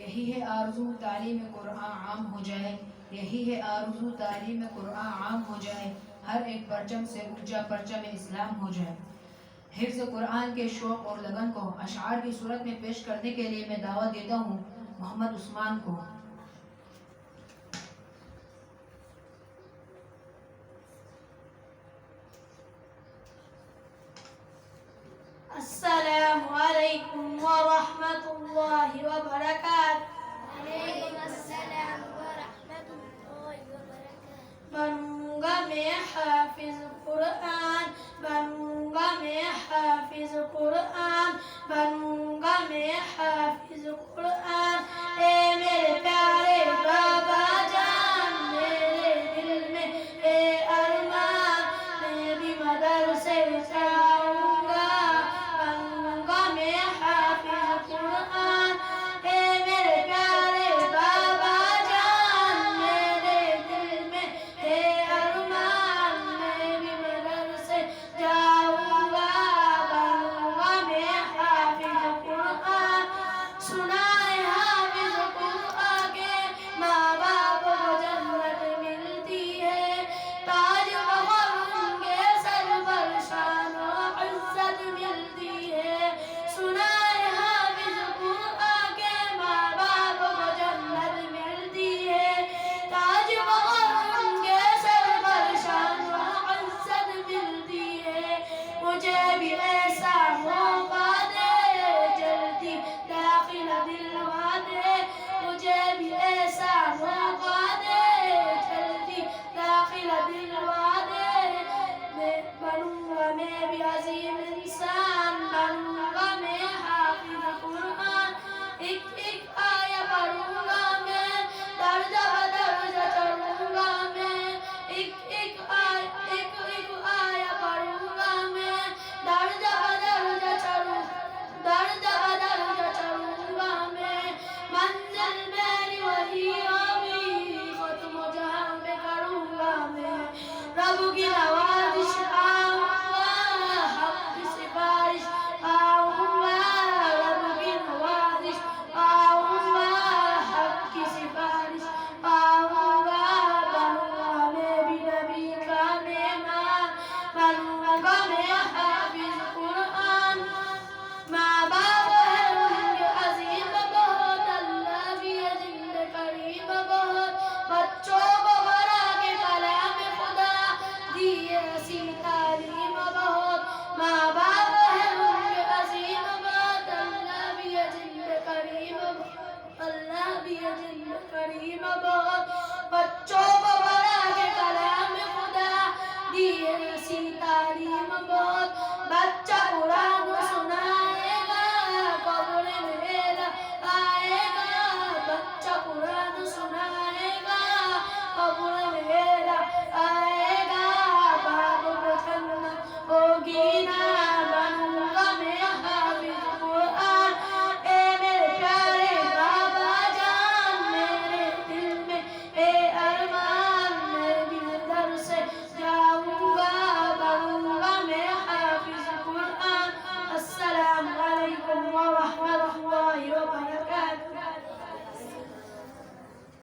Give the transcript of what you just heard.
یہی ہے آرزو تعلیم قرآن عام ہو جائے، یہی ہے آرزو تعلیم قرآن عام ہو جائے، ہر ایک پرچم سے اونچا پرچم اسلام ہو جائے۔ حفظ قرآن کے شوق اور لگن کو اشعار کی صورت میں پیش کرنے کے لیے میں دعوت دیتا ہوں محمد عثمان کو۔ السلام علیکم ورحمۃ اللہ وبرکاتہ۔ وعلیکم السلام ورحمۃ اللہ وبرکاتہ۔ بنوں گا میں حافظ قرآن، بنوں گا میں حافظ قرآن، بنوں گا میں حافظ قرآن۔ اے میرے پیارے بابا جان، میرے دل میں اے ارمان، میں بھی مدرسے جاؤں گا، بنوں گا میں حافظ قرآن۔ اے میرے پیارے بابا جان، میرے دل میں اے ارمان، میں بھی مدرسے جاؤں گا، بنوں گا میں حافظ قرآن۔ سنائے حافظ قرآن کے ماں باپ کو جنت ملتی ہے، تاج فخر ان کے سر پر شان و عزت ملتی ہے۔ سنائے حافظ قرآن کے ماں باپ کو جنت ملتی ہے، تاج فخر ان کے سر پر شان و عزت ملتی ہے۔ مجھے بھی ایسا موقع دے، جلدی داخلہ دلوا دے، مجھے بھی ایسا موقع دے، جلدی داخلہ دلوا دے۔ میں بنوں گا میں بھی عظیم انسان، بنوں گا میں حافظ قرآن۔ ایک ایک آیہ پڑھوں گا میں، درجہ بدرجہ چڑھوں گا میں، ایک ایک آیہ پڑھوں گا میں، درجہ بدرجہ چڑھوں گا میں۔ منزل میری وہی ہوگی، ختم جہاں میں کروں گا میں، رب کی نوازش پاؤں گا، حق کی سفارش پاؤں گا، رب کی نوازش پاؤں گا، حق کی سفارش پاؤں گا۔ بنوں گا میں بھی نبی کا مہمان، بنوں گا میں حافظ قرآن۔ ماں باپ ہے ان کے عظیم بہت، اللہ بھی ہے جن میں کریم بہت، بچوں کو بڑھا کے کلام خدا دیے ایسی تعلیم بہت۔ ماں باپ ہے ان کے عظیم بہت، اللہ بھی ہے جن میں کریم بہت، اللہ بھی ہے جن میں کریم بہت۔